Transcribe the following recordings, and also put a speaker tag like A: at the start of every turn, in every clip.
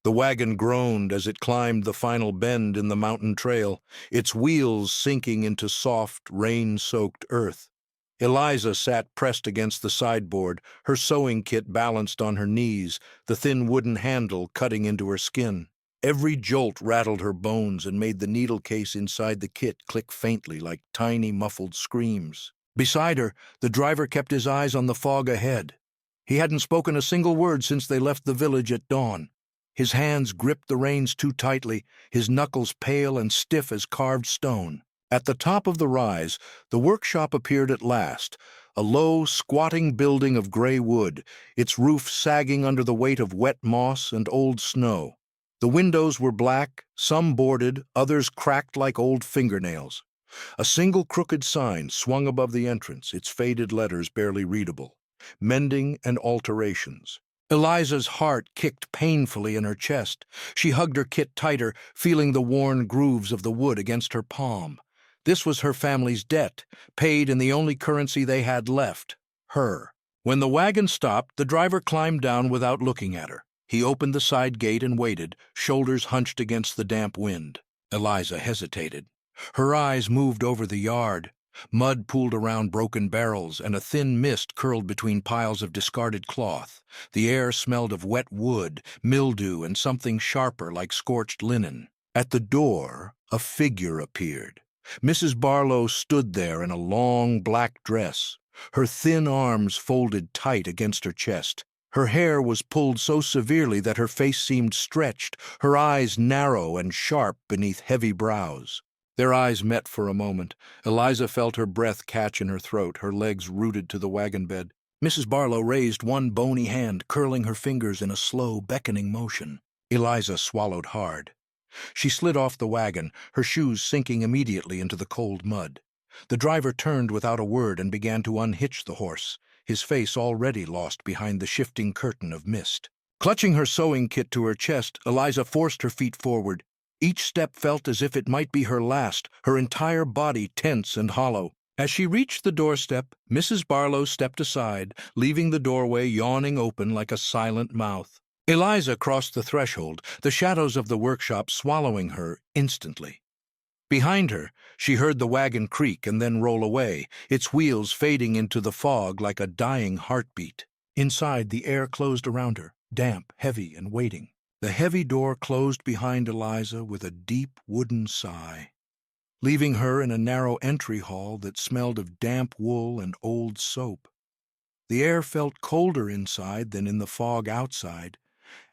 A: The wagon groaned as it climbed the final bend in the mountain trail, its wheels sinking into soft, rain-soaked earth. Eliza sat pressed against the sideboard, her sewing kit balanced on her knees, the thin wooden handle cutting into her skin. Every jolt rattled her bones and made the needle case inside the kit click faintly like tiny muffled screams. Beside her, the driver kept his eyes on the fog ahead. He hadn't spoken a single word since they left the village at dawn. His hands gripped the reins too tightly, his knuckles pale and stiff as carved stone. At the top of the rise, the workshop appeared at last, a low, squatting building of gray wood, its roof sagging under the weight of wet moss and old snow. The windows were black, some boarded, others cracked like old fingernails. A single crooked sign swung above the entrance, its faded letters barely readable. Mending and alterations. Eliza's heart kicked painfully in her chest. She hugged her kit tighter, feeling the worn grooves of the wood against her palm. This was her family's debt, paid in the only currency they had left, her. When the wagon stopped, the driver climbed down without looking at her. He opened the side gate and waited, shoulders hunched against the damp wind. Eliza hesitated. Her eyes moved over the yard. Mud pooled around broken barrels, and a thin mist curled between piles of discarded cloth. The air smelled of wet wood, mildew, and something sharper like scorched linen. At the door, a figure appeared. Mrs. Barlow stood there in a long black dress, her thin arms folded tight against her chest. Her hair was pulled so severely that her face seemed stretched, her eyes narrow and sharp beneath heavy brows. Their eyes met for a moment. Eliza felt her breath catch in her throat, her legs rooted to the wagon bed. Mrs. Barlow raised one bony hand, curling her fingers in a slow, beckoning motion. Eliza swallowed hard. She slid off the wagon, her shoes sinking immediately into the cold mud. The driver turned without a word and began to unhitch the horse, his face already lost behind the shifting curtain of mist. Clutching her sewing kit to her chest, Eliza forced her feet forward. Each step felt as if it might be her last, her entire body tense and hollow. As she reached the doorstep, Mrs. Barlow stepped aside, leaving the doorway yawning open like a silent mouth. Eliza crossed the threshold, the shadows of the workshop swallowing her instantly. Behind her, she heard the wagon creak and then roll away, its wheels fading into the fog like a dying heartbeat. Inside, the air closed around her, damp, heavy, and waiting. The heavy door closed behind Eliza with a deep wooden sigh, leaving her in a narrow entry hall that smelled of damp wool and old soap. The air felt colder inside than in the fog outside,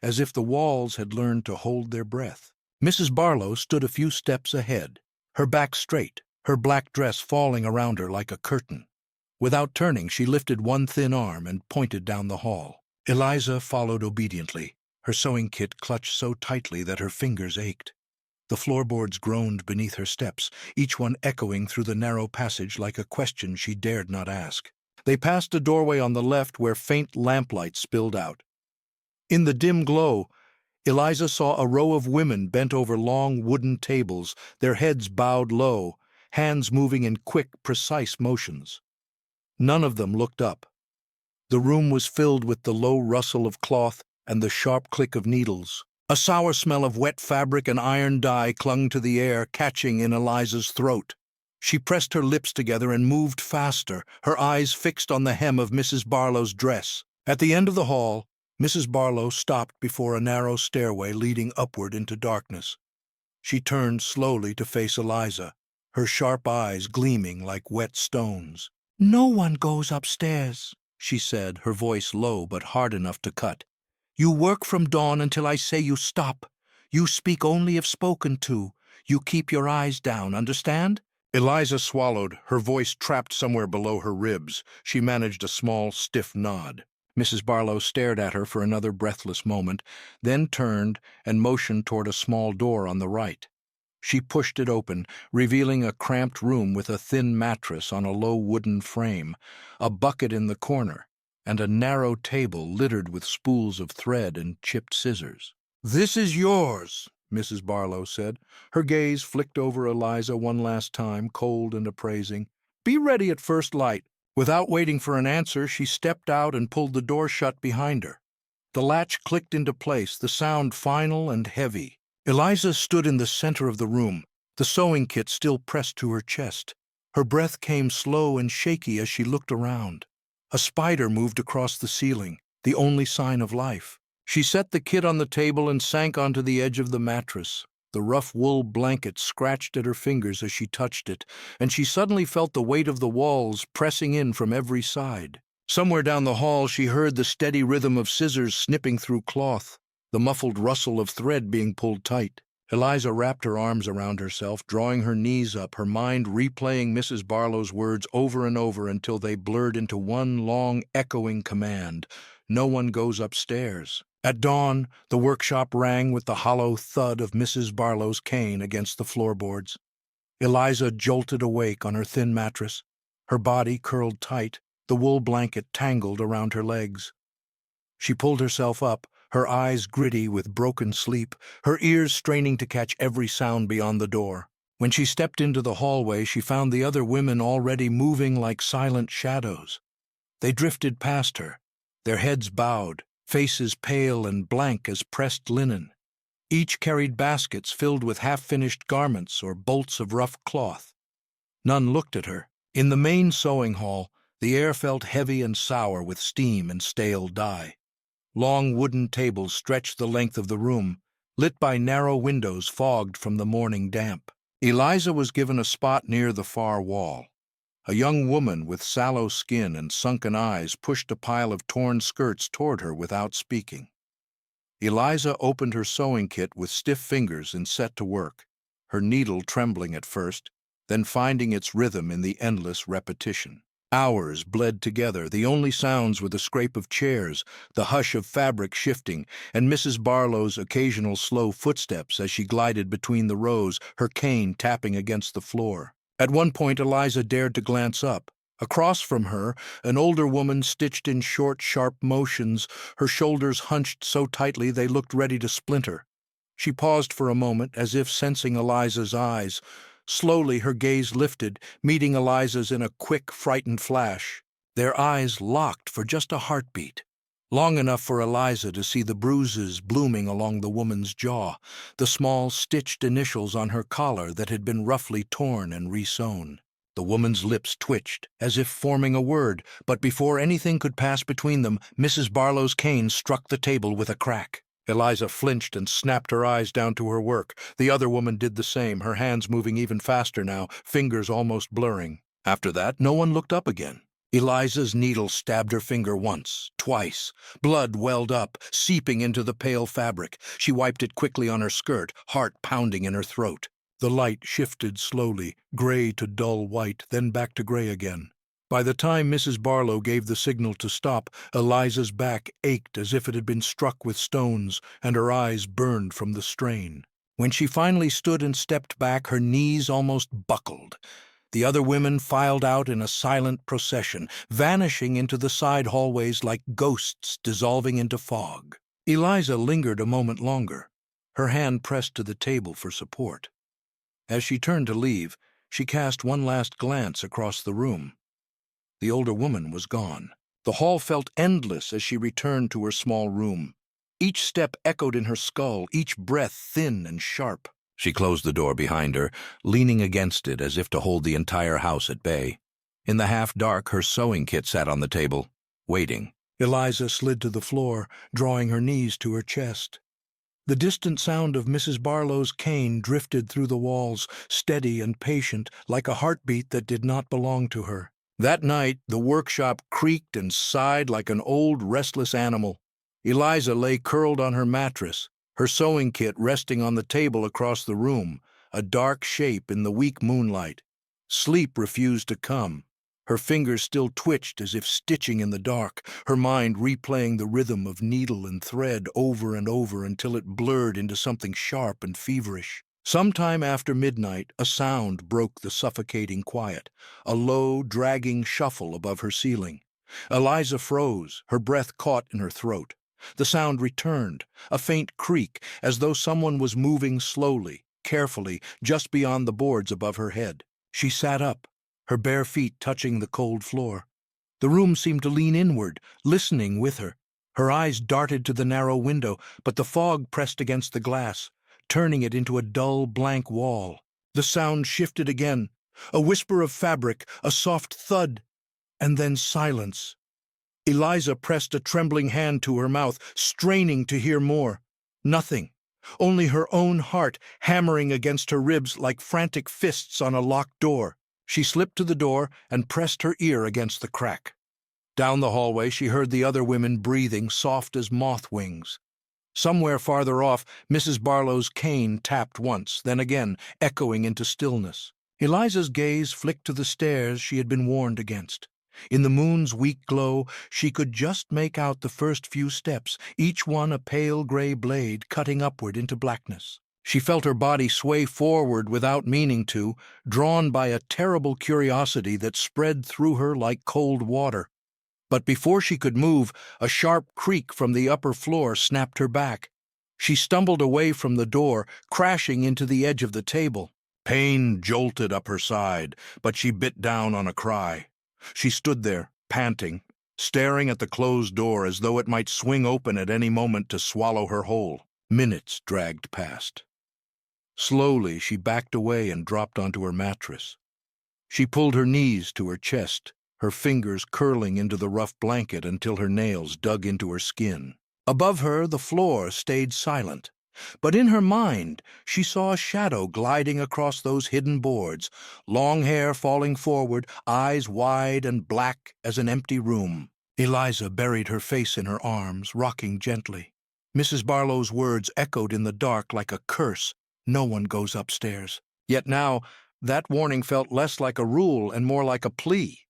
A: as if the walls had learned to hold their breath. Mrs. Barlow stood a few steps ahead, her back straight, her black dress falling around her like a curtain. Without turning, she lifted one thin arm and pointed down the hall. Eliza followed obediently, her sewing kit clutched so tightly that her fingers ached. The floorboards groaned beneath her steps, each one echoing through the narrow passage like a question she dared not ask. They passed a doorway on the left where faint lamplight spilled out. In the dim glow, Eliza saw a row of women bent over long wooden tables, their heads bowed low, hands moving in quick, precise motions. None of them looked up. The room was filled with the low rustle of cloth and the sharp click of needles. A sour smell of wet fabric and iron dye clung to the air, catching in Eliza's throat. She pressed her lips together and moved faster, her eyes fixed on the hem of Mrs. Barlow's dress. At the end of the hall, Mrs. Barlow stopped before a narrow stairway leading upward into darkness. She turned slowly to face Eliza, her sharp eyes gleaming like wet stones. "No one goes upstairs," she said, her voice low but hard enough to cut. "You work from dawn until I say you stop. You speak only if spoken to. You keep your eyes down, understand?" Eliza swallowed, her voice trapped somewhere below her ribs. She managed a small, stiff nod. Mrs. Barlow stared at her for another breathless moment, then turned and motioned toward a small door on the right. She pushed it open, revealing a cramped room with a thin mattress on a low wooden frame, a bucket in the corner, and a narrow table littered with spools of thread and chipped scissors. "This is yours," Mrs. Barlow said. Her gaze flicked over Eliza one last time, cold and appraising. "Be ready at first light." Without waiting for an answer, she stepped out and pulled the door shut behind her. The latch clicked into place, the sound final and heavy. Eliza stood in the center of the room, the sewing kit still pressed to her chest. Her breath came slow and shaky as she looked around. A spider moved across the ceiling, the only sign of life. She set the kit on the table and sank onto the edge of the mattress. The rough wool blanket scratched at her fingers as she touched it, and she suddenly felt the weight of the walls pressing in from every side. Somewhere down the hall she heard the steady rhythm of scissors snipping through cloth, the muffled rustle of thread being pulled tight. Eliza wrapped her arms around herself, drawing her knees up, her mind replaying Mrs. Barlow's words over and over until they blurred into one long, echoing command. No one goes upstairs. At dawn, the workshop rang with the hollow thud of Mrs. Barlow's cane against the floorboards. Eliza jolted awake on her thin mattress, her body curled tight, the wool blanket tangled around her legs. She pulled herself up, her eyes gritty with broken sleep, her ears straining to catch every sound beyond the door. When she stepped into the hallway, she found the other women already moving like silent shadows. They drifted past her, their heads bowed, faces pale and blank as pressed linen. Each carried baskets filled with half-finished garments or bolts of rough cloth. None looked at her. In the main sewing hall, the air felt heavy and sour with steam and stale dye. Long wooden tables stretched the length of the room, lit by narrow windows fogged from the morning damp. Eliza was given a spot near the far wall. A young woman with sallow skin and sunken eyes pushed a pile of torn skirts toward her without speaking. Eliza opened her sewing kit with stiff fingers and set to work, her needle trembling at first, then finding its rhythm in the endless repetition. Hours bled together. The only sounds were the scrape of chairs, the hush of fabric shifting, and Mrs. Barlow's occasional slow footsteps as she glided between the rows, her cane tapping against the floor. At one point, Eliza dared to glance up. Across from her, an older woman stitched in short, sharp motions, her shoulders hunched so tightly they looked ready to splinter. She paused for a moment, as if sensing Eliza's eyes. Slowly her gaze lifted, meeting Eliza's in a quick, frightened flash. Their eyes locked for just a heartbeat, long enough for Eliza to see the bruises blooming along the woman's jaw, the small stitched initials on her collar that had been roughly torn and resewn. The woman's lips twitched, as if forming a word, but before anything could pass between them, Mrs. Barlow's cane struck the table with a crack. Eliza flinched and snapped her eyes down to her work. The other woman did the same, her hands moving even faster now, fingers almost blurring. After that, no one looked up again. Eliza's needle stabbed her finger once, twice. Blood welled up, seeping into the pale fabric. She wiped it quickly on her skirt, heart pounding in her throat. The light shifted slowly, gray to dull white, then back to gray again. By the time Mrs. Barlow gave the signal to stop, Eliza's back ached as if it had been struck with stones, and her eyes burned from the strain. When she finally stood and stepped back, her knees almost buckled. The other women filed out in a silent procession, vanishing into the side hallways like ghosts dissolving into fog. Eliza lingered a moment longer, her hand pressed to the table for support. As she turned to leave, she cast one last glance across the room. The older woman was gone. The hall felt endless as she returned to her small room. Each step echoed in her skull, each breath thin and sharp. She closed the door behind her, leaning against it as if to hold the entire house at bay. In the half-dark, her sewing kit sat on the table, waiting. Eliza slid to the floor, drawing her knees to her chest. The distant sound of Mrs. Barlow's cane drifted through the walls, steady and patient, like a heartbeat that did not belong to her. That night, the workshop creaked and sighed like an old, restless animal. Eliza lay curled on her mattress, her sewing kit resting on the table across the room, a dark shape in the weak moonlight. Sleep refused to come. Her fingers still twitched as if stitching in the dark, her mind replaying the rhythm of needle and thread over and over until it blurred into something sharp and feverish. Sometime after midnight, a sound broke the suffocating quiet, a low, dragging shuffle above her ceiling. Eliza froze, her breath caught in her throat. The sound returned, a faint creak, as though someone was moving slowly, carefully, just beyond the boards above her head. She sat up, her bare feet touching the cold floor. The room seemed to lean inward, listening with her. Her eyes darted to the narrow window, but the fog pressed against the glass, turning it into a dull, blank wall. The sound shifted again, a whisper of fabric, a soft thud, and then silence. Eliza pressed a trembling hand to her mouth, straining to hear more. Nothing. Only her own heart hammering against her ribs like frantic fists on a locked door. She slipped to the door and pressed her ear against the crack. Down the hallway she heard the other women breathing, soft as moth wings. Somewhere farther off, Mrs. Barlow's cane tapped once, then again, echoing into stillness. Eliza's gaze flicked to the stairs she had been warned against. In the moon's weak glow, she could just make out the first few steps, each one a pale gray blade cutting upward into blackness. She felt her body sway forward without meaning to, drawn by a terrible curiosity that spread through her like cold water. But before she could move, a sharp creak from the upper floor snapped her back. She stumbled away from the door, crashing into the edge of the table. Pain jolted up her side, but she bit down on a cry. She stood there, panting, staring at the closed door as though it might swing open at any moment to swallow her whole. Minutes dragged past. Slowly, she backed away and dropped onto her mattress. She pulled her knees to her chest, her fingers curling into the rough blanket until her nails dug into her skin. Above her, the floor stayed silent. But in her mind, she saw a shadow gliding across those hidden boards, long hair falling forward, eyes wide and black as an empty room. Eliza buried her face in her arms, rocking gently. Mrs. Barlow's words echoed in the dark like a curse. No one goes upstairs. Yet now, that warning felt less like a rule and more like a plea,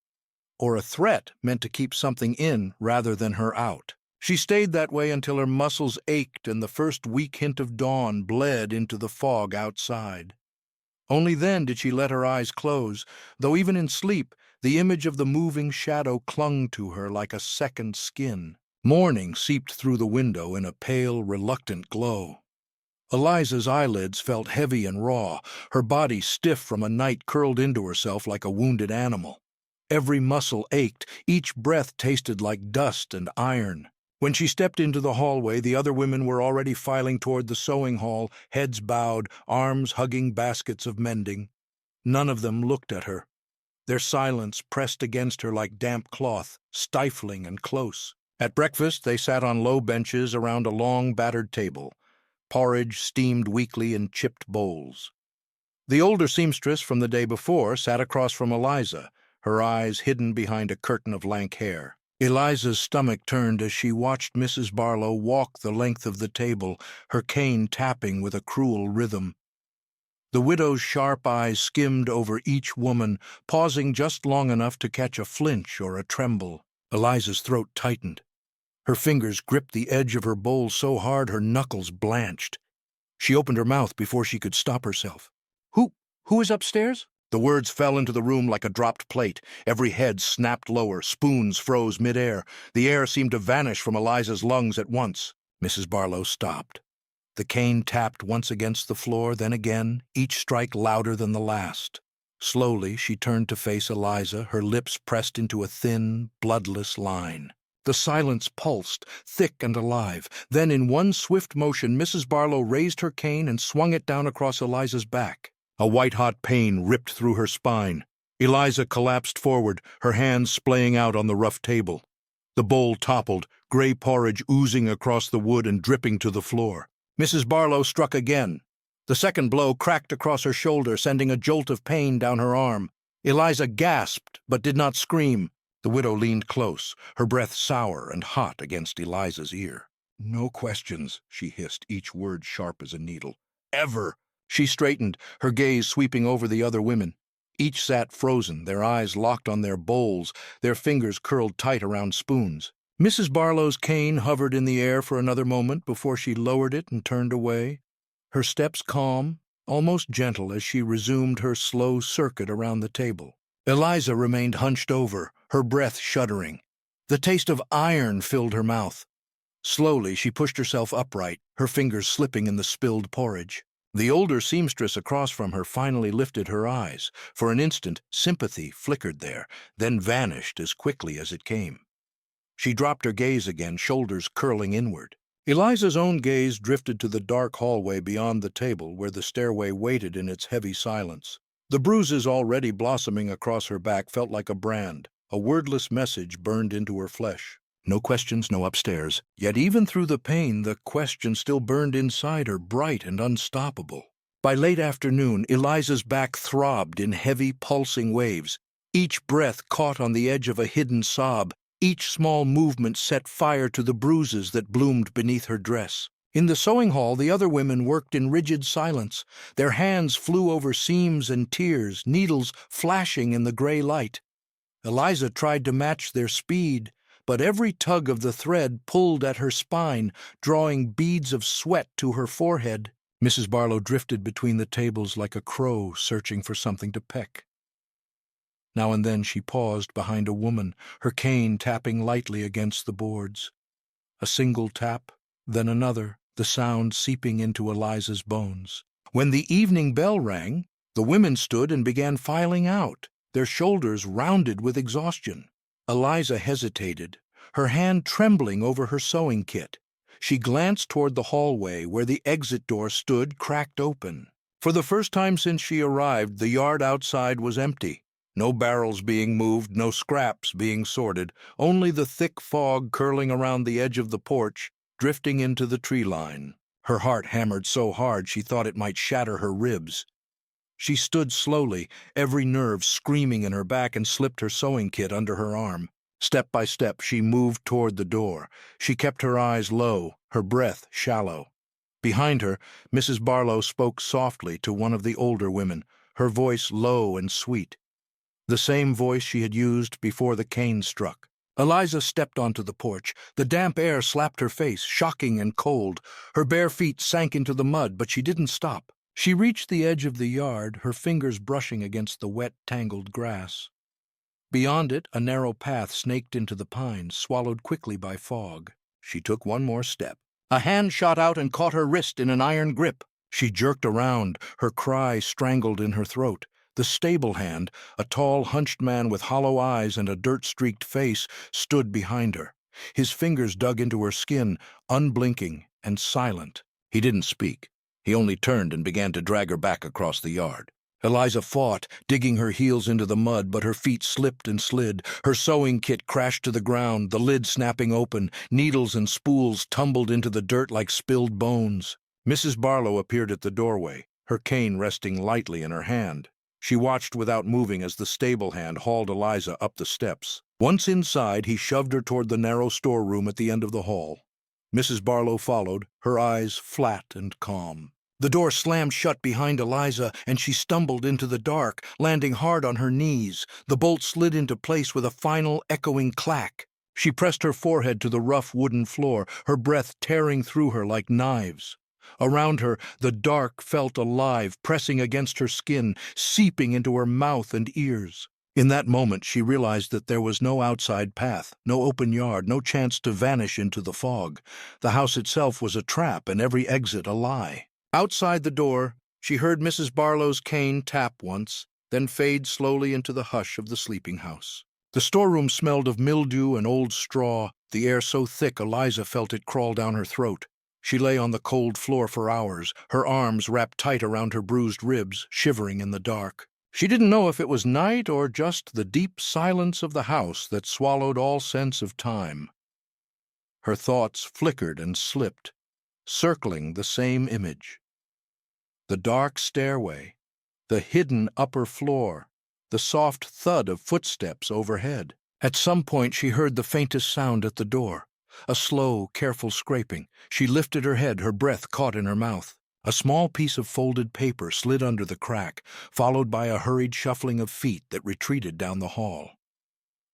A: or a threat meant to keep something in rather than her out. She stayed that way until her muscles ached and the first weak hint of dawn bled into the fog outside. Only then did she let her eyes close, though even in sleep, the image of the moving shadow clung to her like a second skin. Morning seeped through the window in a pale, reluctant glow. Eliza's eyelids felt heavy and raw, her body stiff from a night curled into herself like a wounded animal. Every muscle ached, each breath tasted like dust and iron. When she stepped into the hallway, the other women were already filing toward the sewing hall, heads bowed, arms hugging baskets of mending. None of them looked at her. Their silence pressed against her like damp cloth, stifling and close. At breakfast, they sat on low benches around a long, battered table. Porridge steamed weakly in chipped bowls. The older seamstress from the day before sat across from Eliza, her eyes hidden behind a curtain of lank hair. Eliza's stomach turned as she watched Mrs. Barlow walk the length of the table, her cane tapping with a cruel rhythm. The widow's sharp eyes skimmed over each woman, pausing just long enough to catch a flinch or a tremble. Eliza's throat tightened. Her fingers gripped the edge of her bowl so hard her knuckles blanched. She opened her mouth before she could stop herself. Who is upstairs?" The words fell into the room like a dropped plate. Every head snapped lower, spoons froze midair. The air seemed to vanish from Eliza's lungs at once. Mrs. Barlow stopped. The cane tapped once against the floor, then again, each strike louder than the last. Slowly, she turned to face Eliza, her lips pressed into a thin, bloodless line. The silence pulsed, thick and alive. Then, in one swift motion, Mrs. Barlow raised her cane and swung it down across Eliza's back. A white-hot pain ripped through her spine. Eliza collapsed forward, her hands splaying out on the rough table. The bowl toppled, gray porridge oozing across the wood and dripping to the floor. Mrs. Barlow struck again. The second blow cracked across her shoulder, sending a jolt of pain down her arm. Eliza gasped, but did not scream. The widow leaned close, her breath sour and hot against Eliza's ear. "No questions," she hissed, each word sharp as a needle. "Ever!" She straightened, her gaze sweeping over the other women. Each sat frozen, their eyes locked on their bowls, their fingers curled tight around spoons. Mrs. Barlow's cane hovered in the air for another moment before she lowered it and turned away, her steps calm, almost gentle as she resumed her slow circuit around the table. Eliza remained hunched over, her breath shuddering. The taste of iron filled her mouth. Slowly, she pushed herself upright, her fingers slipping in the spilled porridge. The older seamstress across from her finally lifted her eyes. For an instant, sympathy flickered there, then vanished as quickly as it came. She dropped her gaze again, shoulders curling inward. Eliza's own gaze drifted to the dark hallway beyond the table where the stairway waited in its heavy silence. The bruises already blossoming across her back felt like a brand. A wordless message burned into her flesh. No questions, no upstairs. Yet even through the pain, the question still burned inside her, bright and unstoppable. By late afternoon, Eliza's back throbbed in heavy, pulsing waves. Each breath caught on the edge of a hidden sob. Each small movement set fire to the bruises that bloomed beneath her dress. In the sewing hall, the other women worked in rigid silence. Their hands flew over seams and tiers, needles flashing in the gray light. Eliza tried to match their speed, but every tug of the thread pulled at her spine, drawing beads of sweat to her forehead. Mrs. Barlow drifted between the tables like a crow searching for something to peck. Now and then she paused behind a woman, her cane tapping lightly against the boards. A single tap, then another, the sound seeping into Eliza's bones. When the evening bell rang, the women stood and began filing out, their shoulders rounded with exhaustion. Eliza hesitated, her hand trembling over her sewing kit. She glanced toward the hallway where the exit door stood cracked open. For the first time since she arrived, the yard outside was empty. No barrels being moved, no scraps being sorted, only the thick fog curling around the edge of the porch, drifting into the tree line. Her heart hammered so hard she thought it might shatter her ribs. She stood slowly, every nerve screaming in her back, and slipped her sewing kit under her arm. Step by step, she moved toward the door. She kept her eyes low, her breath shallow. Behind her, Mrs. Barlow spoke softly to one of the older women, her voice low and sweet. The same voice she had used before the cane struck. Eliza stepped onto the porch. The damp air slapped her face, shocking and cold. Her bare feet sank into the mud, but she didn't stop. She reached the edge of the yard, her fingers brushing against the wet, tangled grass. Beyond it, a narrow path snaked into the pines, swallowed quickly by fog. She took one more step. A hand shot out and caught her wrist in an iron grip. She jerked around, her cry strangled in her throat. The stable hand, a tall, hunched man with hollow eyes and a dirt-streaked face, stood behind her. His fingers dug into her skin, unblinking and silent. He didn't speak. He only turned and began to drag her back across the yard. Eliza fought, digging her heels into the mud, but her feet slipped and slid. Her sewing kit crashed to the ground, the lid snapping open. Needles and spools tumbled into the dirt like spilled bones. Mrs. Barlow appeared at the doorway, her cane resting lightly in her hand. She watched without moving as the stable hand hauled Eliza up the steps. Once inside, he shoved her toward the narrow storeroom at the end of the hall. Mrs. Barlow followed, her eyes flat and calm. The door slammed shut behind Eliza, and she stumbled into the dark, landing hard on her knees. The bolt slid into place with a final, echoing clack. She pressed her forehead to the rough wooden floor, her breath tearing through her like knives. Around her, the dark felt alive, pressing against her skin, seeping into her mouth and ears. In that moment, she realized that there was no outside path, no open yard, no chance to vanish into the fog. The house itself was a trap, and every exit a lie. Outside the door, she heard Mrs. Barlow's cane tap once, then fade slowly into the hush of the sleeping house. The storeroom smelled of mildew and old straw, the air so thick Eliza felt it crawl down her throat. She lay on the cold floor for hours, her arms wrapped tight around her bruised ribs, shivering in the dark. She didn't know if it was night or just the deep silence of the house that swallowed all sense of time. Her thoughts flickered and slipped, circling the same image. The dark stairway, the hidden upper floor, the soft thud of footsteps overhead. At some point she heard the faintest sound at the door. A slow, careful scraping. She lifted her head, her breath caught in her mouth. A small piece of folded paper slid under the crack, followed by a hurried shuffling of feet that retreated down the hall.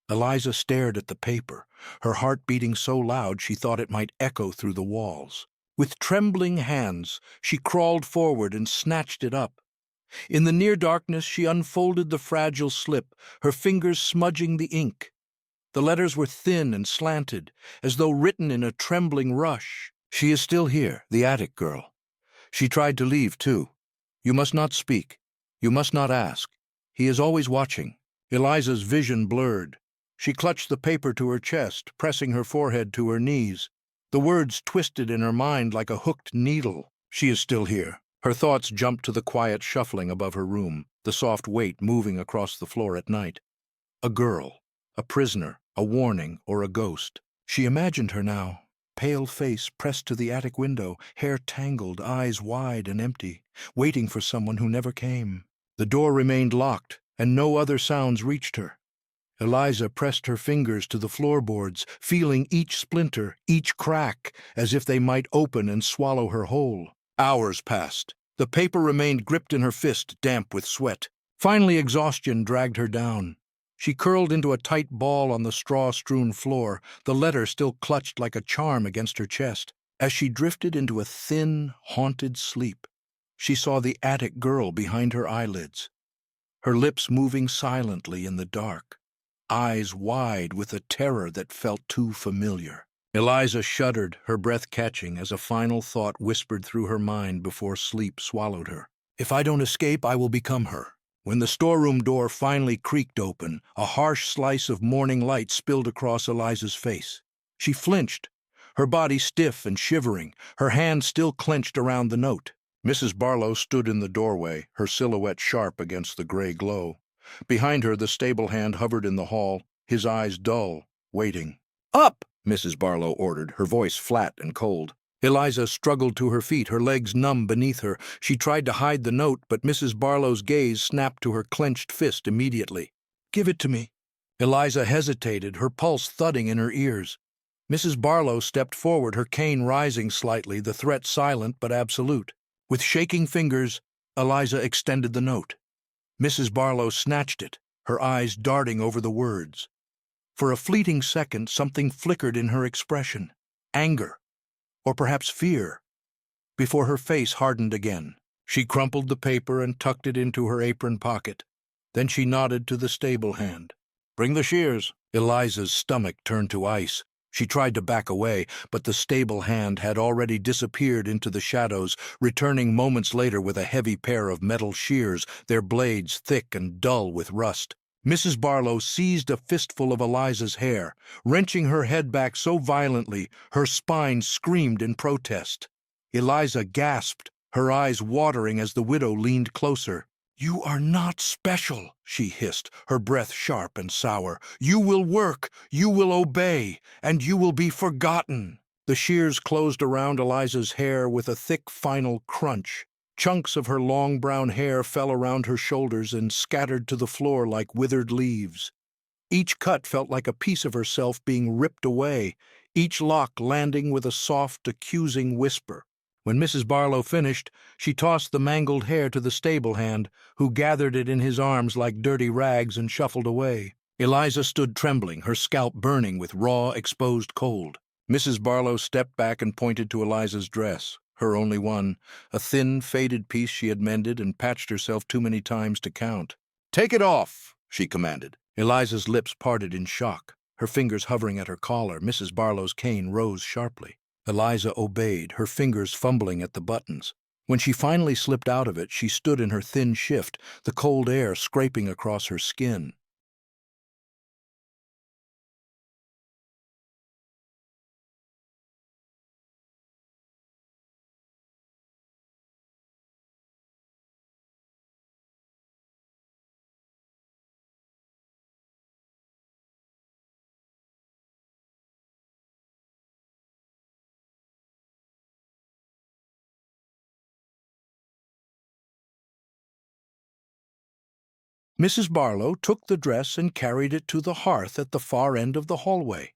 A: Eliza stared at the paper, her heart beating so loud she thought it might echo through the walls. With trembling hands, she crawled forward and snatched it up. In the near darkness, she unfolded the fragile slip, her fingers smudging the ink. The letters were thin and slanted, as though written in a trembling rush. "She is still here, the attic girl. She tried to leave, too. You must not speak. You must not ask. He is always watching." Eliza's vision blurred. She clutched the paper to her chest, pressing her forehead to her knees. The words twisted in her mind like a hooked needle. She is still here. Her thoughts jumped to the quiet shuffling above her room, the soft weight moving across the floor at night. A girl, a prisoner, a warning, or a ghost. She imagined her now, pale face pressed to the attic window, hair tangled, eyes wide and empty, waiting for someone who never came. The door remained locked, and no other sounds reached her. Eliza pressed her fingers to the floorboards, feeling each splinter, each crack, as if they might open and swallow her whole. Hours passed. The paper remained gripped in her fist, damp with sweat. Finally, exhaustion dragged her down. She curled into a tight ball on the straw-strewn floor, the letter still clutched like a charm against her chest. As she drifted into a thin, haunted sleep, she saw the attic girl behind her eyelids, her lips moving silently in the dark, eyes wide with a terror that felt too familiar. Eliza shuddered, her breath catching as a final thought whispered through her mind before sleep swallowed her. If I don't escape, I will become her. When the storeroom door finally creaked open, a harsh slice of morning light spilled across Eliza's face. She flinched, her body stiff and shivering, her hand still clenched around the note. Mrs. Barlow stood in the doorway, her silhouette sharp against the gray glow. Behind her, the stable hand hovered in the hall, his eyes dull, waiting. "Up!" Mrs. Barlow ordered, her voice flat and cold. Eliza struggled to her feet, her legs numb beneath her. She tried to hide the note, but Mrs. Barlow's gaze snapped to her clenched fist immediately. "Give it to me." Eliza hesitated, her pulse thudding in her ears. Mrs. Barlow stepped forward, her cane rising slightly, the threat silent but absolute. With shaking fingers, Eliza extended the note. Mrs. Barlow snatched it, her eyes darting over the words. For a fleeting second, something flickered in her expression. Anger, or perhaps fear, before her face hardened again. She crumpled the paper and tucked it into her apron pocket. Then she nodded to the stable hand. "Bring the shears." Eliza's stomach turned to ice. She tried to back away, but the stable hand had already disappeared into the shadows, returning moments later with a heavy pair of metal shears, their blades thick and dull with rust. Mrs. Barlow seized a fistful of Eliza's hair, wrenching her head back so violently her spine screamed in protest. Eliza gasped, her eyes watering as the widow leaned closer. "You are not special," she hissed, her breath sharp and sour. "You will work, you will obey, and you will be forgotten." The shears closed around Eliza's hair with a thick final crunch. Chunks of her long brown hair fell around her shoulders and scattered to the floor like withered leaves. Each cut felt like a piece of herself being ripped away, each lock landing with a soft, accusing whisper. When Mrs. Barlow finished, she tossed the mangled hair to the stable hand, who gathered it in his arms like dirty rags and shuffled away. Eliza stood trembling, her scalp burning with raw, exposed cold. Mrs. Barlow stepped back and pointed to Eliza's dress, her only one, a thin, faded piece she had mended and patched herself too many times to count. "Take it off," she commanded. Eliza's lips parted in shock, her fingers hovering at her collar. Mrs. Barlow's cane rose sharply. Eliza obeyed, her fingers fumbling at the buttons. When she finally slipped out of it, she stood in her thin shift, the cold air scraping across her skin. Mrs. Barlow took the dress and carried it to the hearth at the far end of the hallway.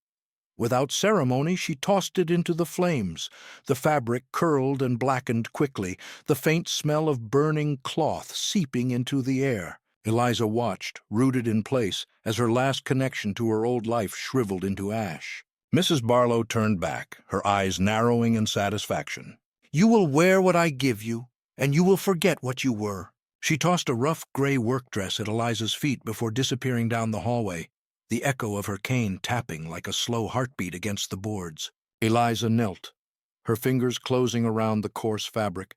A: Without ceremony, she tossed it into the flames. The fabric curled and blackened quickly, the faint smell of burning cloth seeping into the air. Eliza watched, rooted in place, as her last connection to her old life shriveled into ash. Mrs. Barlow turned back, her eyes narrowing in satisfaction. "You will wear what I give you, and you will forget what you were." She tossed a rough gray work dress at Eliza's feet before disappearing down the hallway, the echo of her cane tapping like a slow heartbeat against the boards. Eliza knelt, her fingers closing around the coarse fabric.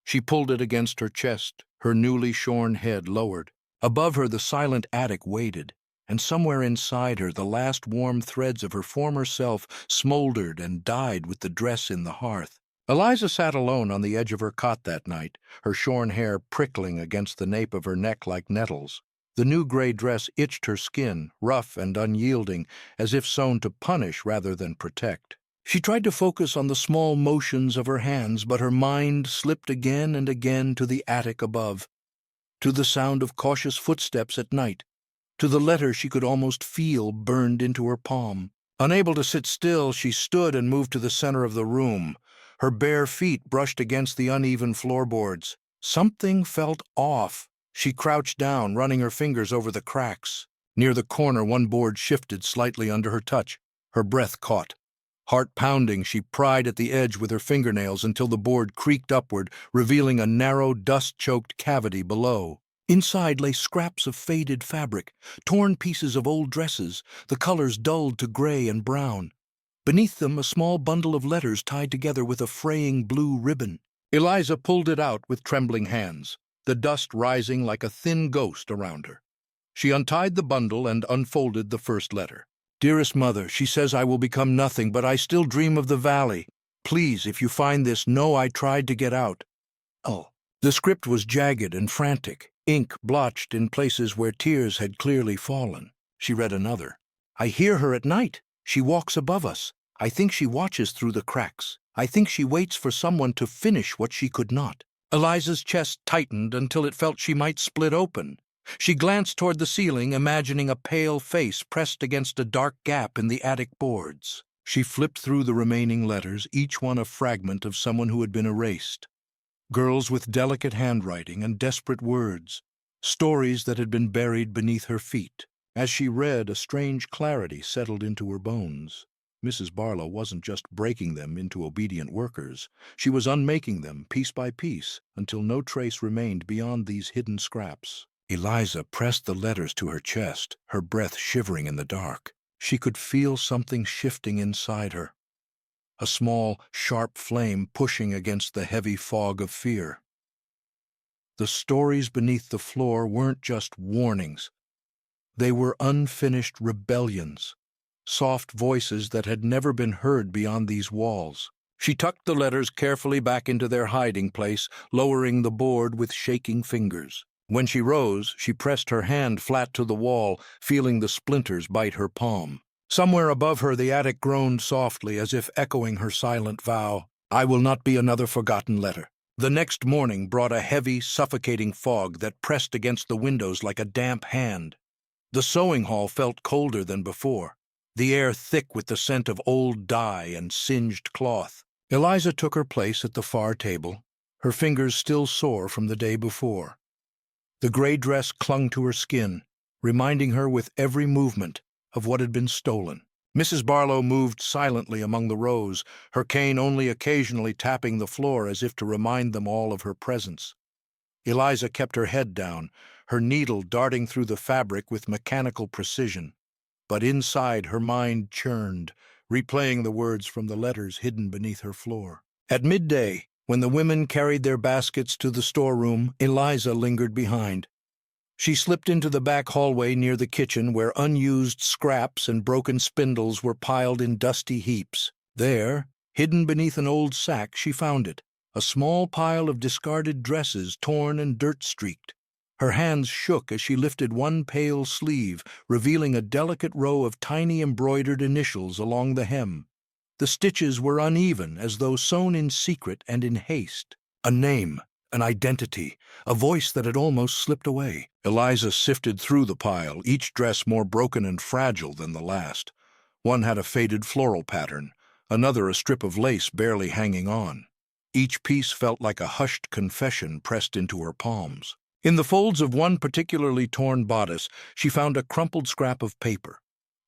A: She pulled it against her chest, her newly shorn head lowered. Above her the silent attic waited, and somewhere inside her the last warm threads of her former self smoldered and died with the dress in the hearth. Eliza sat alone on the edge of her cot that night, her shorn hair prickling against the nape of her neck like nettles. The new gray dress itched her skin, rough and unyielding, as if sewn to punish rather than protect. She tried to focus on the small motions of her hands, but her mind slipped again and again to the attic above, to the sound of cautious footsteps at night, to the letter she could almost feel burned into her palm. Unable to sit still, she stood and moved to the center of the room. Her bare feet brushed against the uneven floorboards. Something felt off. She crouched down, running her fingers over the cracks. Near the corner, one board shifted slightly under her touch. Her breath caught. Heart pounding, she pried at the edge with her fingernails until the board creaked upward, revealing a narrow, dust-choked cavity below. Inside lay scraps of faded fabric, torn pieces of old dresses, the colors dulled to gray and brown. Beneath them, a small bundle of letters tied together with a fraying blue ribbon. Eliza pulled it out with trembling hands, the dust rising like a thin ghost around her. She untied the bundle and unfolded the first letter. "Dearest Mother, she says I will become nothing, but I still dream of the valley. Please, if you find this, know I tried to get out." Oh. The script was jagged and frantic, ink blotched in places where tears had clearly fallen. She read another. "I hear her at night. She walks above us. I think she watches through the cracks. I think she waits for someone to finish what she could not." Eliza's chest tightened until it felt she might split open. She glanced toward the ceiling, imagining a pale face pressed against a dark gap in the attic boards. She flipped through the remaining letters, each one a fragment of someone who had been erased. Girls with delicate handwriting and desperate words, stories that had been buried beneath her feet. As she read, a strange clarity settled into her bones. Mrs. Barlow wasn't just breaking them into obedient workers. She was unmaking them piece by piece until no trace remained beyond these hidden scraps. Eliza pressed the letters to her chest, her breath shivering in the dark. She could feel something shifting inside her, a small, sharp flame pushing against the heavy fog of fear. The stories beneath the floor weren't just warnings. They were unfinished rebellions, soft voices that had never been heard beyond these walls. She tucked the letters carefully back into their hiding place, lowering the board with shaking fingers. When she rose, she pressed her hand flat to the wall, feeling the splinters bite her palm. Somewhere above her, the attic groaned softly, as if echoing her silent vow, "I will not be another forgotten letter." The next morning brought a heavy, suffocating fog that pressed against the windows like a damp hand. The sewing hall felt colder than before, the air thick with the scent of old dye and singed cloth. Eliza took her place at the far table, her fingers still sore from the day before. The gray dress clung to her skin, reminding her with every movement of what had been stolen. Mrs. Barlow moved silently among the rows, her cane only occasionally tapping the floor as if to remind them all of her presence. Eliza kept her head down, her needle darting through the fabric with mechanical precision. But inside, her mind churned, replaying the words from the letters hidden beneath her floor. At midday, when the women carried their baskets to the storeroom, Eliza lingered behind. She slipped into the back hallway near the kitchen where unused scraps and broken spindles were piled in dusty heaps. There, hidden beneath an old sack, she found it, a small pile of discarded dresses, torn and dirt-streaked. Her hands shook as she lifted one pale sleeve, revealing a delicate row of tiny embroidered initials along the hem. The stitches were uneven, as though sewn in secret and in haste. A name, an identity, a voice that had almost slipped away. Eliza sifted through the pile, each dress more broken and fragile than the last. One had a faded floral pattern, another a strip of lace barely hanging on. Each piece felt like a hushed confession pressed into her palms. In the folds of one particularly torn bodice, she found a crumpled scrap of paper.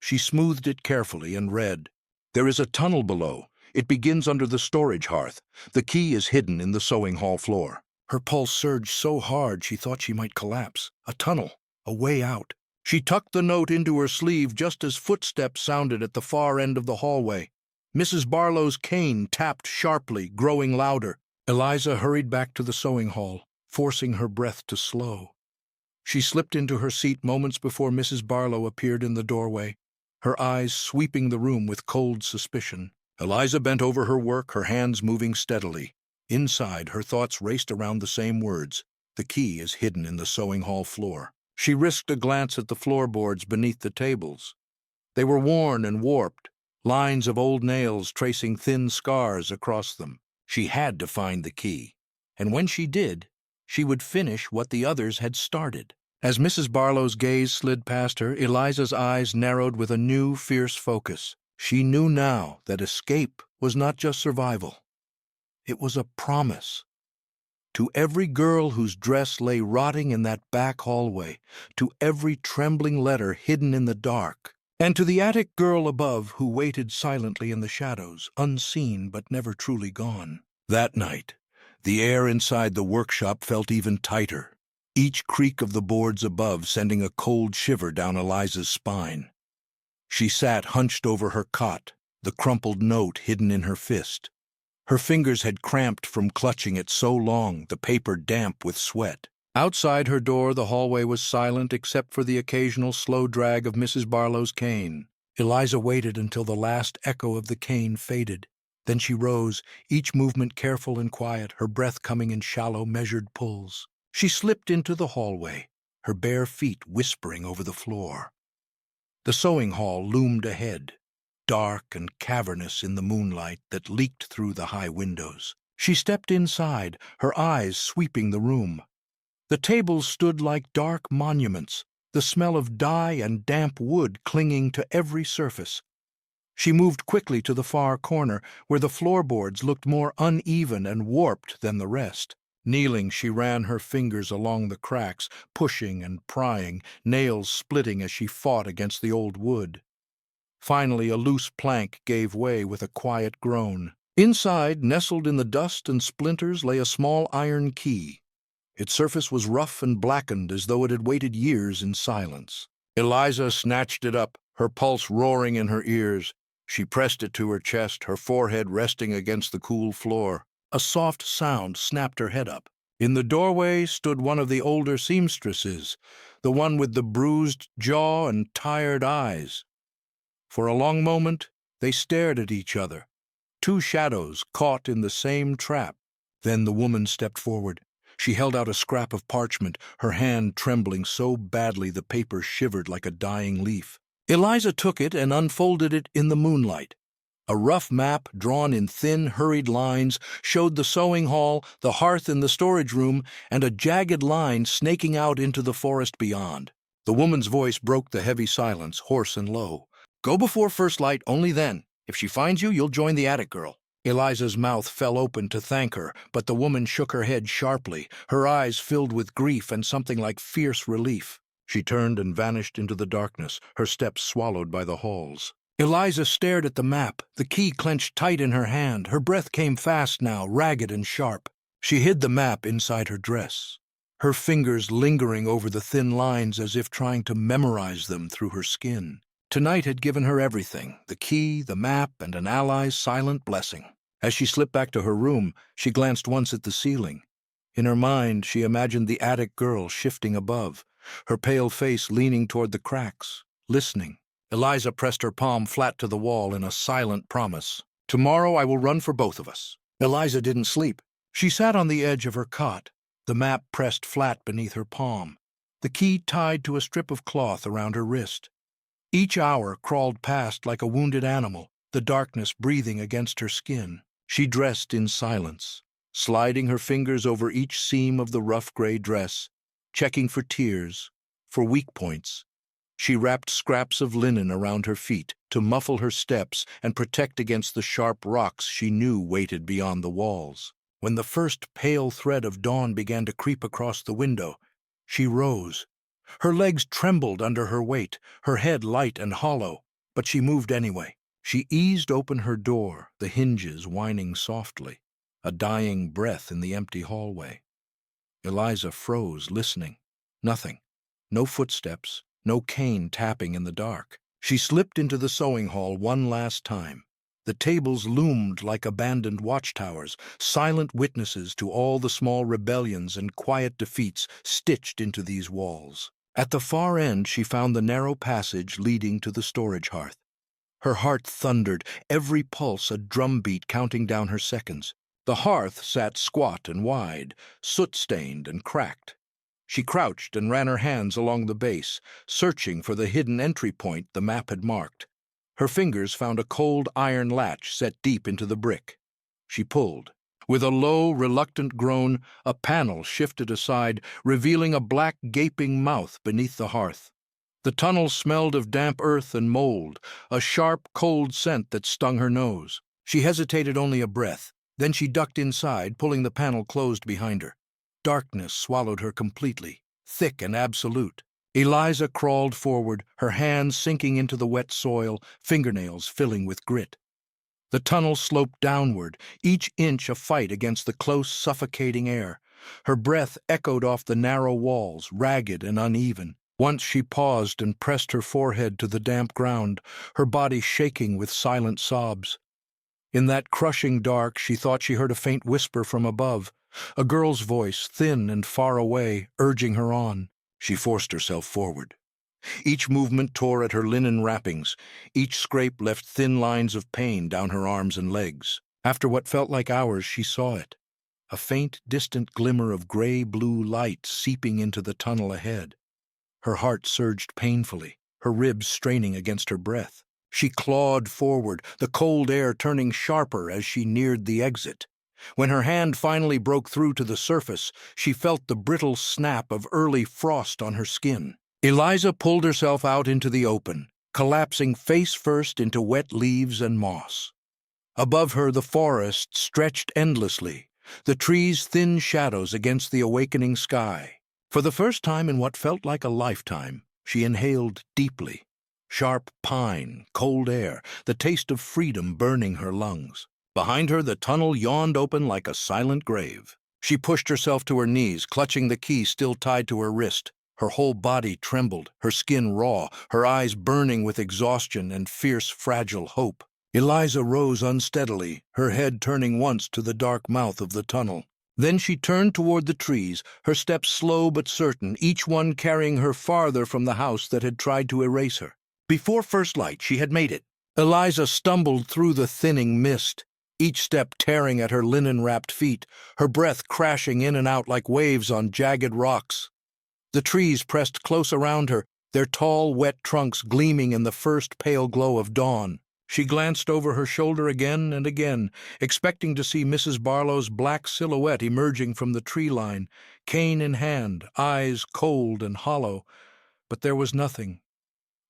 A: She smoothed it carefully and read, "There is a tunnel below. It begins under the storage hearth. The key is hidden in the sewing hall floor." Her pulse surged so hard she thought she might collapse. A tunnel, a way out. She tucked the note into her sleeve just as footsteps sounded at the far end of the hallway. Mrs. Barlow's cane tapped sharply, growing louder. Eliza hurried back to the sewing hall, forcing her breath to slow. She slipped into her seat moments before Mrs. Barlow appeared in the doorway, her eyes sweeping the room with cold suspicion. Eliza bent over her work, her hands moving steadily. Inside, her thoughts raced around the same words. The key is hidden in the sewing hall floor. She risked a glance at the floorboards beneath the tables. They were worn and warped, lines of old nails tracing thin scars across them. She had to find the key, and when she did, she would finish what the others had started. As Mrs. Barlow's gaze slid past her, Eliza's eyes narrowed with a new, fierce focus. She knew now that escape was not just survival. It was a promise. To every girl whose dress lay rotting in that back hallway, to every trembling letter hidden in the dark, and to the attic girl above who waited silently in the shadows, unseen but never truly gone. That night, the air inside the workshop felt even tighter, each creak of the boards above sending a cold shiver down Eliza's spine. She sat hunched over her cot, the crumpled note hidden in her fist. Her fingers had cramped from clutching it so long, the paper damp with sweat. Outside her door, the hallway was silent except for the occasional slow drag of Mrs. Barlow's cane. Eliza waited until the last echo of the cane faded. Then she rose, each movement careful and quiet, her breath coming in shallow, measured pulls. She slipped into the hallway, her bare feet whispering over the floor. The sewing hall loomed ahead, dark and cavernous in the moonlight that leaked through the high windows. She stepped inside, her eyes sweeping the room. The tables stood like dark monuments, the smell of dye and damp wood clinging to every surface. She moved quickly to the far corner, where the floorboards looked more uneven and warped than the rest. Kneeling, she ran her fingers along the cracks, pushing and prying, nails splitting as she fought against the old wood. Finally, a loose plank gave way with a quiet groan. Inside, nestled in the dust and splinters, lay a small iron key. Its surface was rough and blackened, as though it had waited years in silence. Eliza snatched it up, her pulse roaring in her ears. She pressed it to her chest, her forehead resting against the cool floor. A soft sound snapped her head up. In the doorway stood one of the older seamstresses, the one with the bruised jaw and tired eyes. For a long moment, they stared at each other, two shadows caught in the same trap. Then the woman stepped forward. She held out a scrap of parchment, her hand trembling so badly the paper shivered like a dying leaf. Eliza took it and unfolded it in the moonlight. A rough map, drawn in thin, hurried lines, showed the sewing hall, the hearth in the storage room, and a jagged line snaking out into the forest beyond. The woman's voice broke the heavy silence, hoarse and low. "Go before first light, only then. If she finds you, you'll join the attic girl." Eliza's mouth fell open to thank her, but the woman shook her head sharply, her eyes filled with grief and something like fierce relief. She turned and vanished into the darkness, her steps swallowed by the halls. Eliza stared at the map, the key clenched tight in her hand. Her breath came fast now, ragged and sharp. She hid the map inside her dress, her fingers lingering over the thin lines as if trying to memorize them through her skin. Tonight had given her everything, the key, the map, and an ally's silent blessing. As she slipped back to her room, she glanced once at the ceiling. In her mind, she imagined the attic girl shifting above, her pale face leaning toward the cracks, listening. Eliza pressed her palm flat to the wall in a silent promise. "Tomorrow I will run for both of us." Eliza didn't sleep. She sat on the edge of her cot, the map pressed flat beneath her palm, the key tied to a strip of cloth around her wrist. Each hour crawled past like a wounded animal, the darkness breathing against her skin. She dressed in silence, sliding her fingers over each seam of the rough gray dress, checking for tears, for weak points. She wrapped scraps of linen around her feet to muffle her steps and protect against the sharp rocks she knew waited beyond the walls. When the first pale thread of dawn began to creep across the window, she rose. Her legs trembled under her weight, her head light and hollow, but she moved anyway. She eased open her door, the hinges whining softly, a dying breath in the empty hallway. Eliza froze, listening. Nothing. No footsteps, no cane tapping in the dark. She slipped into the sewing hall one last time. The tables loomed like abandoned watchtowers, silent witnesses to all the small rebellions and quiet defeats stitched into these walls. At the far end she found the narrow passage leading to the storage hearth. Her heart thundered, every pulse a drumbeat counting down her seconds. The hearth sat squat and wide, soot-stained and cracked. She crouched and ran her hands along the base, searching for the hidden entry point the map had marked. Her fingers found a cold iron latch set deep into the brick. She pulled. With a low, reluctant groan, a panel shifted aside, revealing a black, gaping mouth beneath the hearth. The tunnel smelled of damp earth and mold, a sharp, cold scent that stung her nose. She hesitated only a breath. Then she ducked inside, pulling the panel closed behind her. Darkness swallowed her completely, thick and absolute. Eliza crawled forward, her hands sinking into the wet soil, fingernails filling with grit. The tunnel sloped downward, each inch a fight against the close, suffocating air. Her breath echoed off the narrow walls, ragged and uneven. Once she paused and pressed her forehead to the damp ground, her body shaking with silent sobs. In that crushing dark, she thought she heard a faint whisper from above, a girl's voice, thin and far away, urging her on. She forced herself forward. Each movement tore at her linen wrappings. Each scrape left thin lines of pain down her arms and legs. After what felt like hours, she saw it. A faint, distant glimmer of gray-blue light seeping into the tunnel ahead. Her heart surged painfully, her ribs straining against her breath. She clawed forward, the cold air turning sharper as she neared the exit. When her hand finally broke through to the surface, she felt the brittle snap of early frost on her skin. Eliza pulled herself out into the open, collapsing face first into wet leaves and moss. Above her the forest stretched endlessly, the trees thin shadows against the awakening sky. For the first time in what felt like a lifetime, she inhaled deeply. Sharp pine, cold air, the taste of freedom burning her lungs. Behind her, the tunnel yawned open like a silent grave. She pushed herself to her knees, clutching the key still tied to her wrist. Her whole body trembled, her skin raw, her eyes burning with exhaustion and fierce, fragile hope. Eliza rose unsteadily, her head turning once to the dark mouth of the tunnel. Then she turned toward the trees, her steps slow but certain, each one carrying her farther from the house that had tried to erase her. Before first light, she had made it. Eliza stumbled through the thinning mist, each step tearing at her linen-wrapped feet, her breath crashing in and out like waves on jagged rocks. The trees pressed close around her, their tall, wet trunks gleaming in the first pale glow of dawn. She glanced over her shoulder again and again, expecting to see Mrs. Barlow's black silhouette emerging from the tree line, cane in hand, eyes cold and hollow. But there was nothing.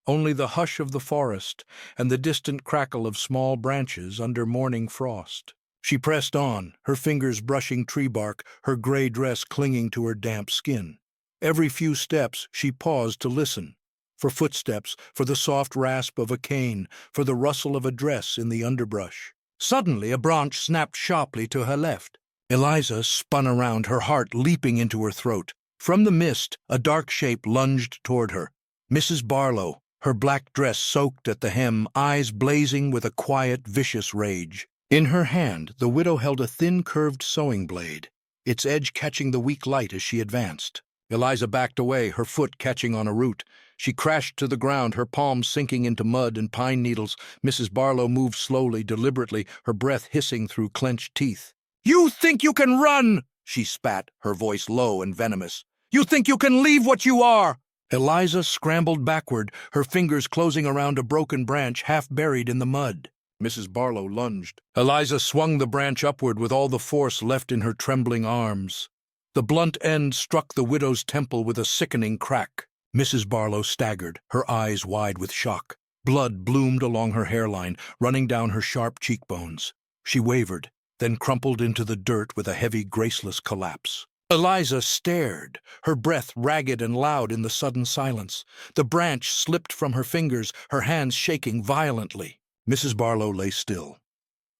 A: Only the hush of the forest and the distant crackle of small branches under morning frost. She pressed on, her fingers brushing tree bark, her gray dress clinging to her damp skin. Every few steps she paused to listen, for footsteps, for the soft rasp of a cane, for the rustle of a dress in the underbrush. Suddenly a branch snapped sharply to her left. Eliza spun around, her heart leaping into her throat. From the mist, a dark shape lunged toward her. Mrs. Barlow, her black dress soaked at the hem, eyes blazing with a quiet, vicious rage. In her hand, the widow held a thin, curved sewing blade, its edge catching the weak light as she advanced. Eliza backed away, her foot catching on a root. She crashed to the ground, her palms sinking into mud and pine needles. Mrs. Barlow moved slowly, deliberately, her breath hissing through clenched teeth. "You think you can run!" she spat, her voice low and venomous. "You think you can leave what you are!" Eliza scrambled backward, her fingers closing around a broken branch half buried in the mud. Mrs. Barlow lunged. Eliza swung the branch upward with all the force left in her trembling arms. The blunt end struck the widow's temple with a sickening crack. Mrs. Barlow staggered, her eyes wide with shock. Blood bloomed along her hairline, running down her sharp cheekbones. She wavered, then crumpled into the dirt with a heavy, graceless collapse. Eliza stared, her breath ragged and loud in the sudden silence. The branch slipped from her fingers, her hands shaking violently. Mrs. Barlow lay still.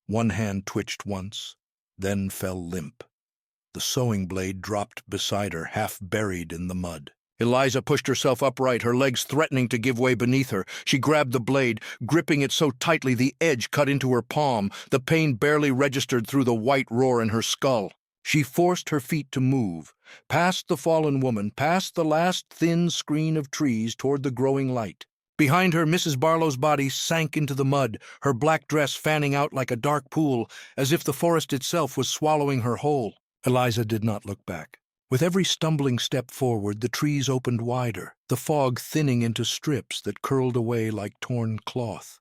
A: One hand twitched once, then fell limp. The sewing blade dropped beside her, half buried in the mud. Eliza pushed herself upright, her legs threatening to give way beneath her. She grabbed the blade, gripping it so tightly the edge cut into her palm. The pain barely registered through the white roar in her skull. She forced her feet to move, past the fallen woman, past the last thin screen of trees toward the growing light. Behind her, Mrs. Barlow's body sank into the mud, her black dress fanning out like a dark pool, as if the forest itself was swallowing her whole. Eliza did not look back. With every stumbling step forward, the trees opened wider, the fog thinning into strips that curled away like torn cloth.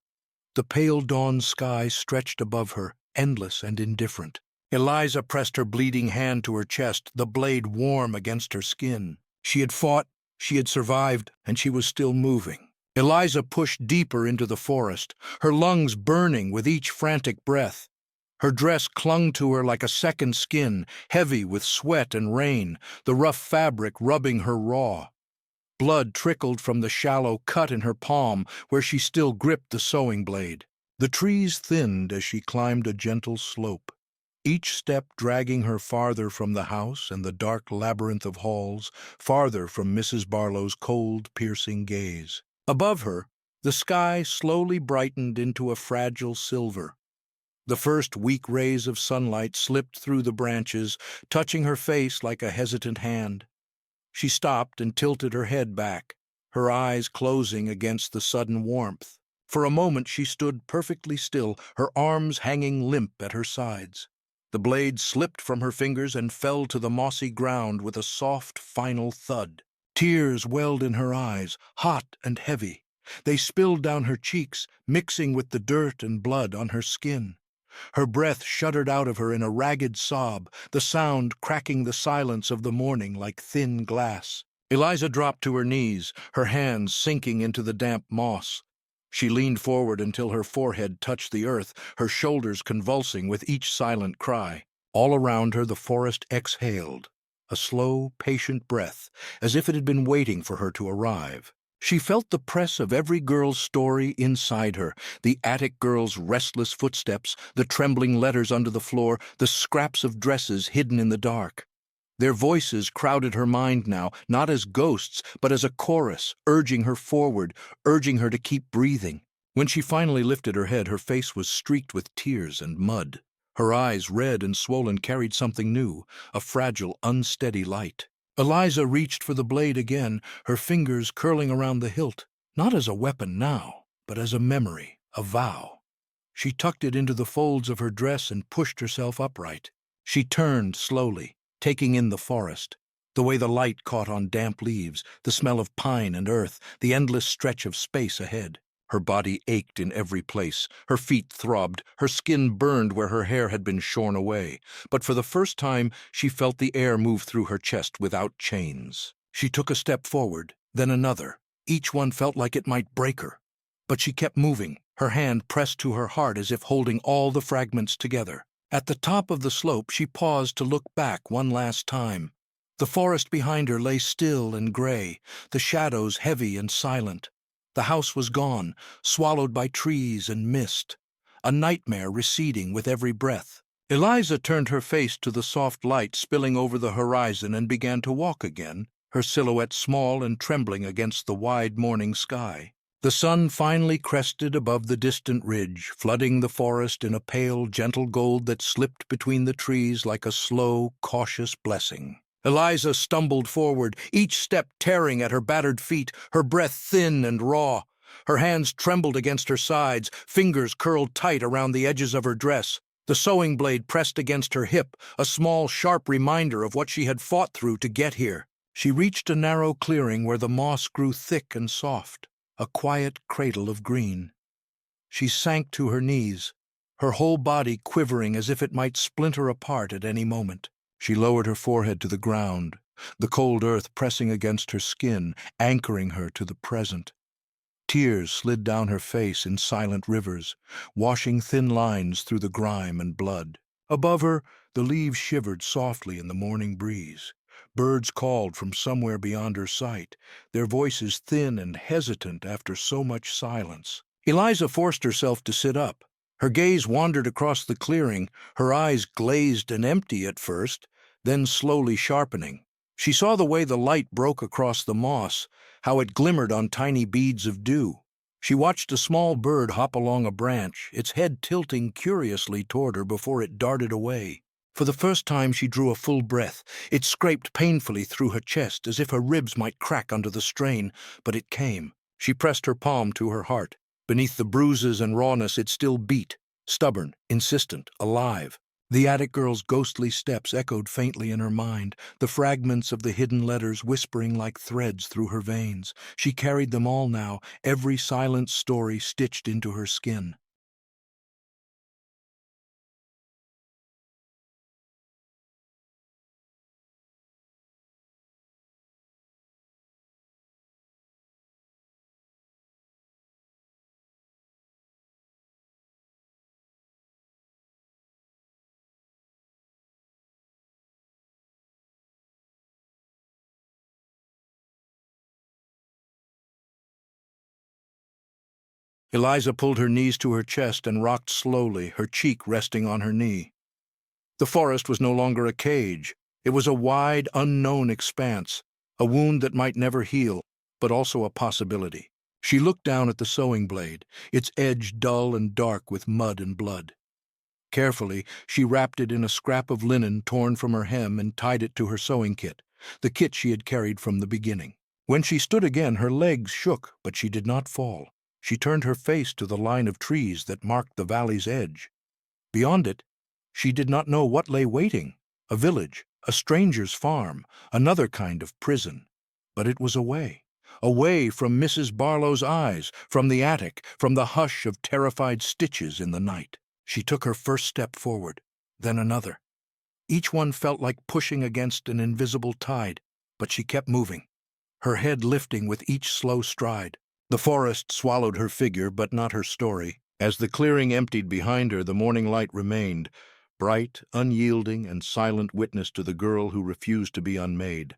A: The pale dawn sky stretched above her, endless and indifferent. Eliza pressed her bleeding hand to her chest, the blade warm against her skin. She had fought, she had survived, and she was still moving. Eliza pushed deeper into the forest, her lungs burning with each frantic breath. Her dress clung to her like a second skin, heavy with sweat and rain, the rough fabric rubbing her raw. Blood trickled from the shallow cut in her palm where she still gripped the sewing blade. The trees thinned as she climbed a gentle slope, each step dragging her farther from the house and the dark labyrinth of halls, farther from Mrs. Barlow's cold, piercing gaze. Above her, the sky slowly brightened into a fragile silver. The first weak rays of sunlight slipped through the branches, touching her face like a hesitant hand. She stopped and tilted her head back, her eyes closing against the sudden warmth. For a moment she stood perfectly still, her arms hanging limp at her sides. The blade slipped from her fingers and fell to the mossy ground with a soft, final thud. Tears welled in her eyes, hot and heavy. They spilled down her cheeks, mixing with the dirt and blood on her skin. Her breath shuddered out of her in a ragged sob, the sound cracking the silence of the morning like thin glass. Eliza dropped to her knees, her hands sinking into the damp moss. She leaned forward until her forehead touched the earth, her shoulders convulsing with each silent cry. All around her the forest exhaled, a slow, patient breath, as if it had been waiting for her to arrive. She felt the press of every girl's story inside her, the attic girl's restless footsteps, the trembling letters under the floor, the scraps of dresses hidden in the dark. Their voices crowded her mind now, not as ghosts, but as a chorus, urging her forward, urging her to keep breathing. When she finally lifted her head, her face was streaked with tears and mud. Her eyes, red and swollen, carried something new, a fragile, unsteady light. Eliza reached for the blade again, her fingers curling around the hilt, not as a weapon now, but as a memory, a vow. She tucked it into the folds of her dress and pushed herself upright. She turned slowly, taking in the forest, the way the light caught on damp leaves, the smell of pine and earth, the endless stretch of space ahead. Her body ached in every place, her feet throbbed, her skin burned where her hair had been shorn away. But for the first time, she felt the air move through her chest without chains. She took a step forward, then another. Each one felt like it might break her. But she kept moving, her hand pressed to her heart as if holding all the fragments together. At the top of the slope, she paused to look back one last time. The forest behind her lay still and gray, the shadows heavy and silent. The house was gone, swallowed by trees and mist, a nightmare receding with every breath. Eliza turned her face to the soft light spilling over the horizon and began to walk again, her silhouette small and trembling against the wide morning sky. The sun finally crested above the distant ridge, flooding the forest in a pale, gentle gold that slipped between the trees like a slow, cautious blessing. Eliza stumbled forward, each step tearing at her battered feet, her breath thin and raw. Her hands trembled against her sides, fingers curled tight around the edges of her dress. The sewing blade pressed against her hip, a small, sharp reminder of what she had fought through to get here. She reached a narrow clearing where the moss grew thick and soft, a quiet cradle of green. She sank to her knees, her whole body quivering as if it might splinter apart at any moment. She lowered her forehead to the ground, the cold earth pressing against her skin, anchoring her to the present. Tears slid down her face in silent rivers, washing thin lines through the grime and blood. Above her, the leaves shivered softly in the morning breeze. Birds called from somewhere beyond her sight, their voices thin and hesitant after so much silence. Eliza forced herself to sit up. Her gaze wandered across the clearing, her eyes glazed and empty at first, then slowly sharpening. She saw the way the light broke across the moss, how it glimmered on tiny beads of dew. She watched a small bird hop along a branch, its head tilting curiously toward her before it darted away. For the first time she drew a full breath. It scraped painfully through her chest, as if her ribs might crack under the strain, but it came. She pressed her palm to her heart. Beneath the bruises and rawness it still beat, stubborn, insistent, alive. The attic girl's ghostly steps echoed faintly in her mind, the fragments of the hidden letters whispering like threads through her veins. She carried them all now, every silent story stitched into her skin. Eliza pulled her knees to her chest and rocked slowly, her cheek resting on her knee. The forest was no longer a cage. It was a wide, unknown expanse, a wound that might never heal, but also a possibility. She looked down at the sewing blade, its edge dull and dark with mud and blood. Carefully, she wrapped it in a scrap of linen torn from her hem and tied it to her sewing kit, the kit she had carried from the beginning. When she stood again, her legs shook, but she did not fall. She turned her face to the line of trees that marked the valley's edge. Beyond it, she did not know what lay waiting: a village, a stranger's farm, another kind of prison. But it was away from Mrs. Barlow's eyes, from the attic, from the hush of terrified stitches in the night. She took her first step forward, then another. Each one felt like pushing against an invisible tide, but she kept moving, her head lifting with each slow stride. The forest swallowed her figure, but not her story. As the clearing emptied behind her, the morning light remained, bright, unyielding, and silent witness to the girl who refused to be unmade.